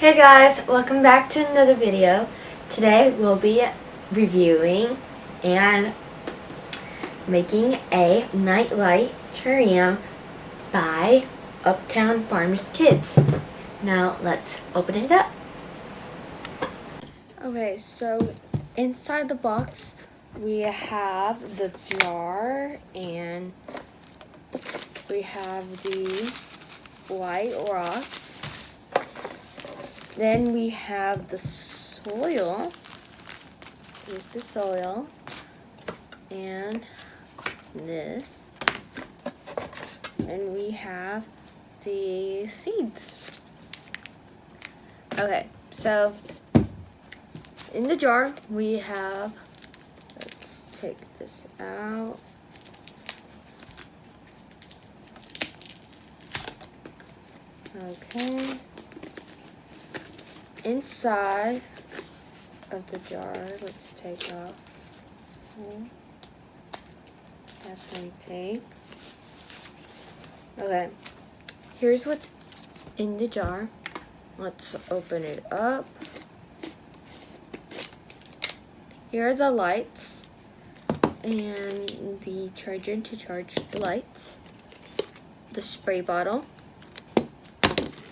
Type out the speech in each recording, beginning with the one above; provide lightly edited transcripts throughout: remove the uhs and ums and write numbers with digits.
Hey guys, welcome back to another video. Today we'll be reviewing and making a Night Light Terrarium by Uptown Farmers Kids. Now let's open it up. Okay, so inside the box we have the jar and we have the white rocks. Then we have the soil. Here's the soil. And this. And we have the seeds. Okay, so in the jar we have, let's take this out. Okay. Inside of the jar, let's take off definitely tape. Okay, here's what's in the jar. Let's open it up. Here are the lights and the charger to charge the lights, the spray bottle,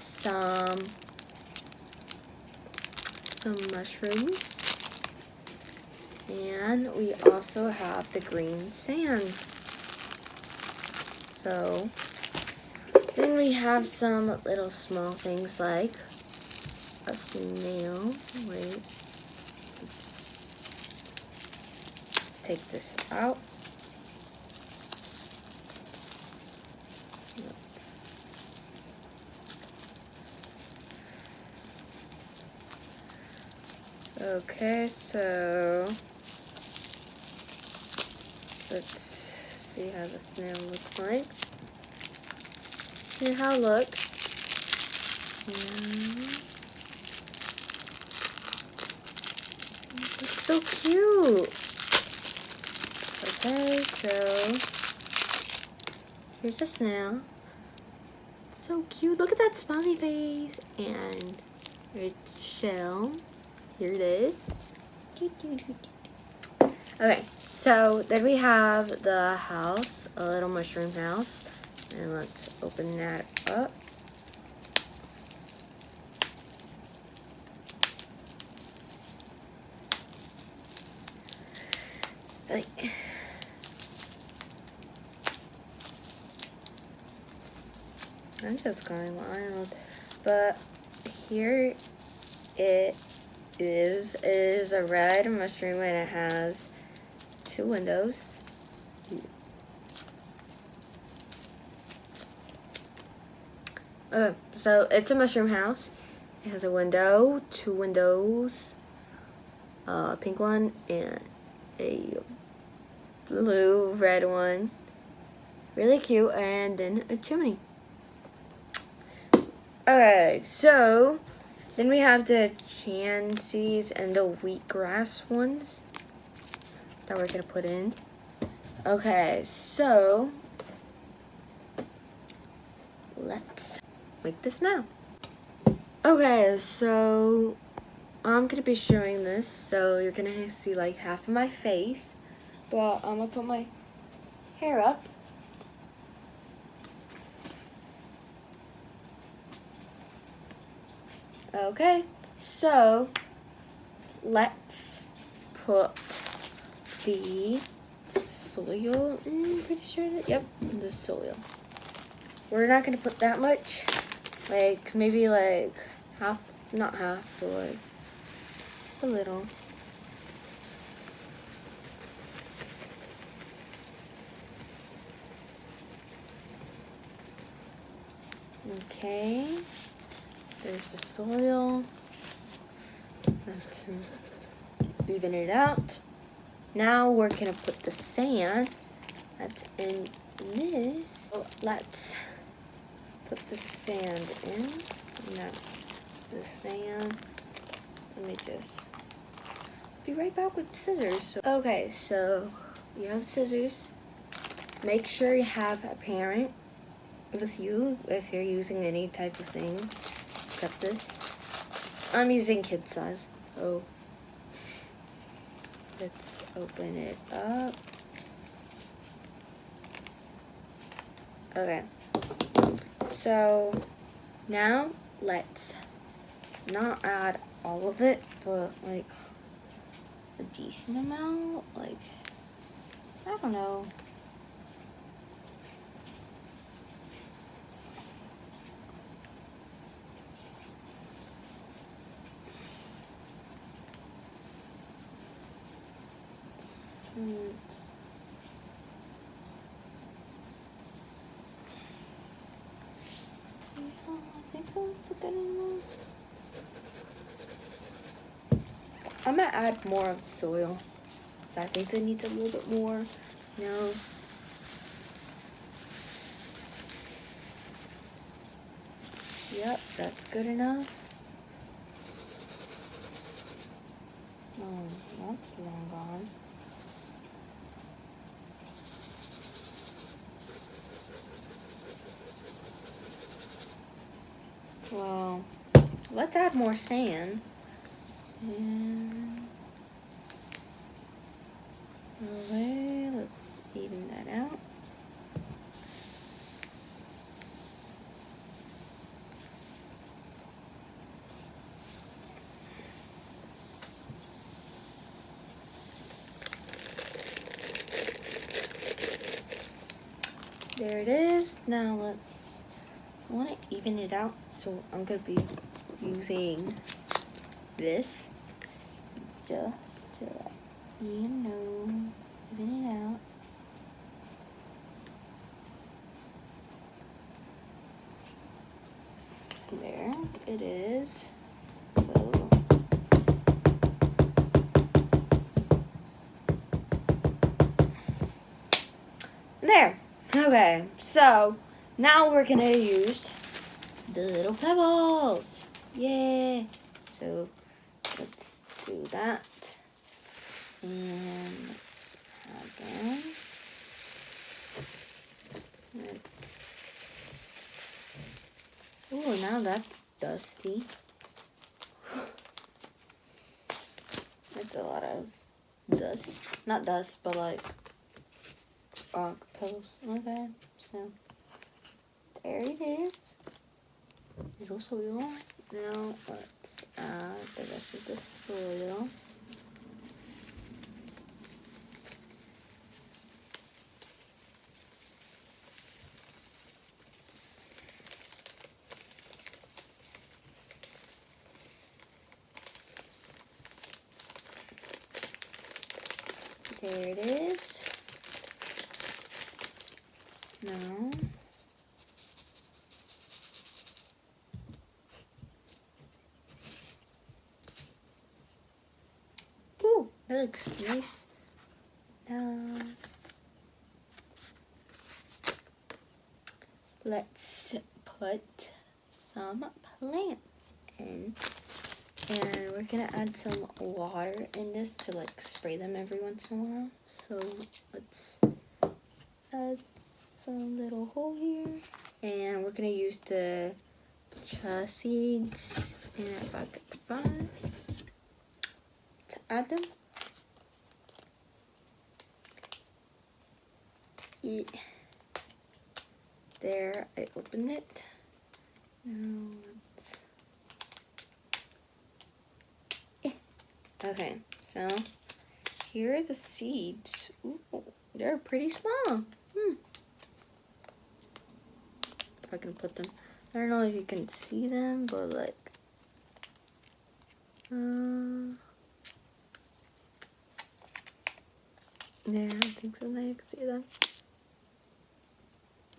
some mushrooms, and we also have the green sand. So then we have some little small things like a snail. Wait, let's take this out. Okay, so let's see how the snail looks like. Here's how it looks. It's so cute. Okay, so here's the snail. So cute. Look at that smiley face. And its shell. Here it is. Okay, so then we have the house, a little mushroom house. And let's open that up. I'm just going wild. But here it is a red mushroom and it has 2 windows. Okay, so it's a mushroom house. It has a window, 2 windows, a pink one and a blue red one. Really cute, and then a chimney. Okay, so then we have the chan seeds and the wheatgrass ones that we're gonna put in. Okay, so let's make this now. Okay, so I'm gonna be showing this, so you're gonna see like half of my face, but I'm gonna put my hair up. Okay, so let's put the soil in, pretty sure that, yep, the soil. We're not gonna put that much, like maybe like half, not half, but like a little. Okay. There's the soil. Let's even it out. Now we're gonna put the sand that's in this. So let's put the sand in. And that's the sand. Let me just be right back with scissors. Okay, so you have scissors. Make sure you have a parent with you if you're using any type of thing. Cut this. I'm using kid size. So let's open it up. Okay. So now let's not add all of it, but like a decent amount. Like, I don't know. I think so. It's a good enough. I'm gonna add more of the soil. So I think it needs a little bit more. No. Yep, that's good enough. Oh, that's long gone. Well, let's add more sand. And okay, let's even that out. There it is. Now I want to even it out, so I'm going to be using this just to let you know, even it out. There it is. So there. Okay, so now we're gonna use the little pebbles. Yay! So let's do that. And let's add them. Oh, now that's dusty. That's a lot of dust. Not dust, but like rock pebbles. Okay, so there it is. Little soil. Now let's add the rest of the soil. There it is. Now ooh, that looks nice. Let's put some plants in. And we're gonna add some water in this to like spray them every once in a while. So let's add some little hole here. And we're gonna use the chia seeds in a bucket 5 to add them. Yeah. There, I opened it. Now let's okay, so here are the seeds. Ooh, they're pretty small. If I can put them, I don't know if you can see them, but like, yeah, I think so. Now you can see them.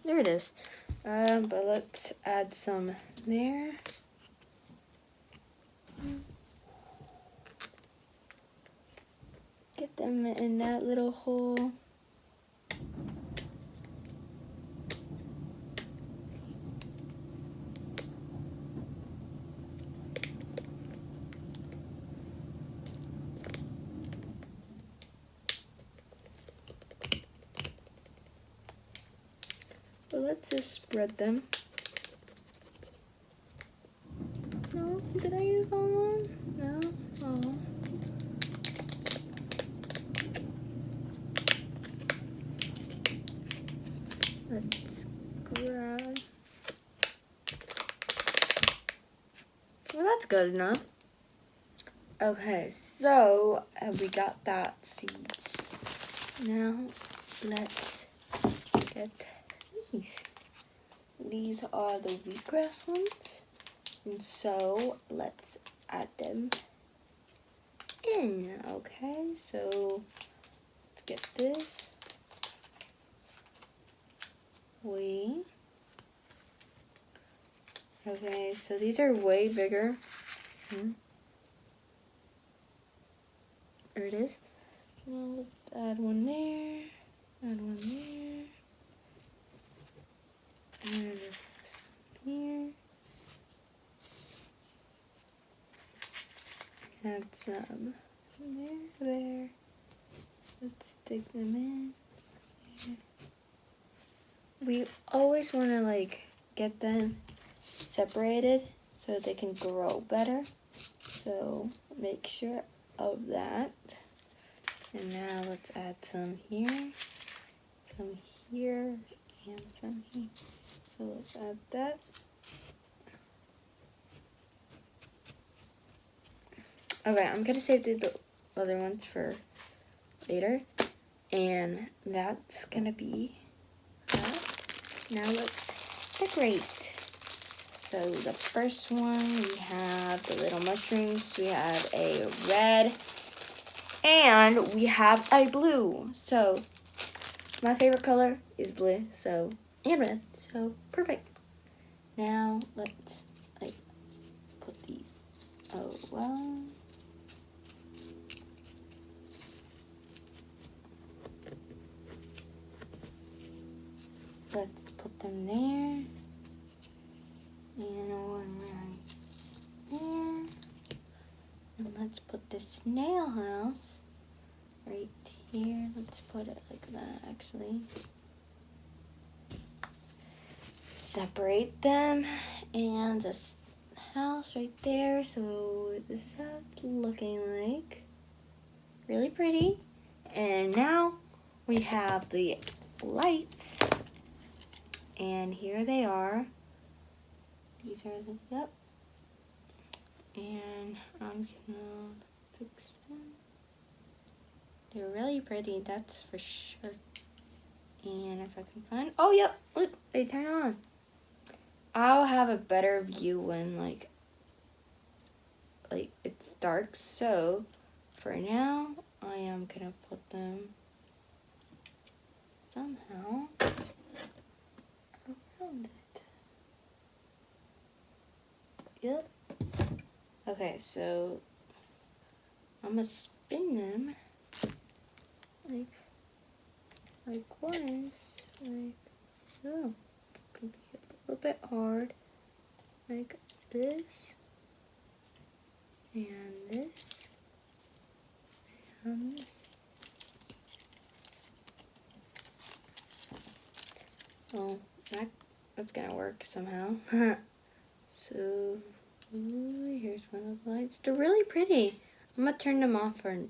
There it is. But let's add some there. Get them in that little hole. But let's just spread them. No, did I use all one? good enough. Okay, so we got that seeds. Now let's get these. These are the wheatgrass ones. And so let's add them in. Okay, so let's get this. Okay, so these are way bigger. There it is. Now let's add one there, add one there, add here, add some there. Let's stick them in. There. We always want to like get them separated so they can grow better. So make sure of that. And now let's add some here, and some here. So let's add that. Okay, I'm gonna save the other ones for later. And that's gonna be that. Now let's decorate. So the first one, we have the little mushrooms. We have a red and we have a blue. So my favorite color is blue, so, and red, so perfect. Now let's like put these, oh well. Let's put them there. And one right there. And let's put the snail house right here. Let's put it like that, actually. Separate them. And this house right there. So this is how it's looking like. Really pretty. And now we have the lights. And here they are. These are the, yep. And I'm gonna fix them. They're really pretty, that's for sure. And if I can find, oh yep, look, they turn on. I'll have a better view when like it's dark. So for now, I am gonna put them somehow around it. Yep. Okay, so I'm gonna spin them like once, like oh, it's gonna be a little bit hard, like this, and this, and this. Well, that's gonna work somehow. So, ooh, here's one of the lights. They're really pretty. I'm gonna turn them off for.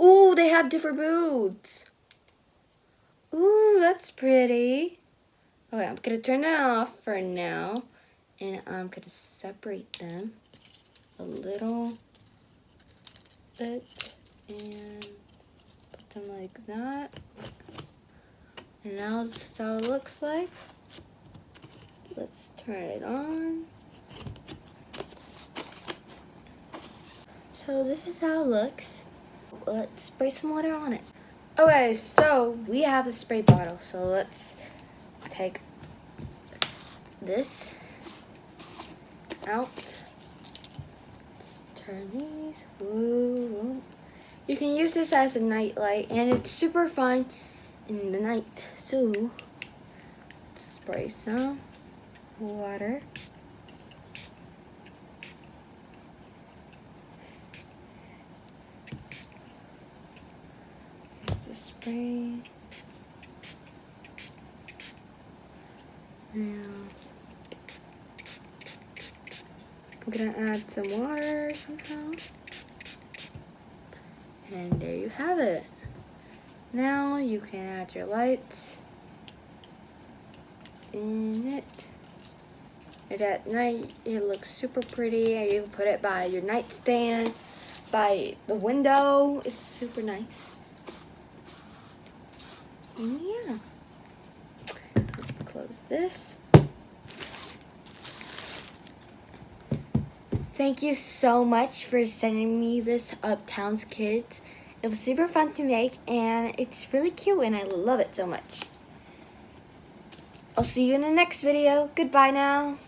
Ooh, they have different moods. Ooh, that's pretty. Okay, I'm gonna turn it off for now, and I'm gonna separate them a little bit and put them like that. And now this is how it looks like. Let's turn it on. So this is how it looks. Let's spray some water on it. Okay, so we have a spray bottle. So let's take this out. Let's turn these. Ooh. You can use this as a night light, and it's super fun in the night. So spray some water. Just spray. Now I'm gonna add some water somehow. And there you have it. Now you can add your lights in it. And at night, it looks super pretty. You can put it by your nightstand, by the window. It's super nice. And yeah. Close this. Thank you so much for sending me this Uptown Kids. It was super fun to make, and it's really cute, and I love it so much. I'll see you in the next video. Goodbye now.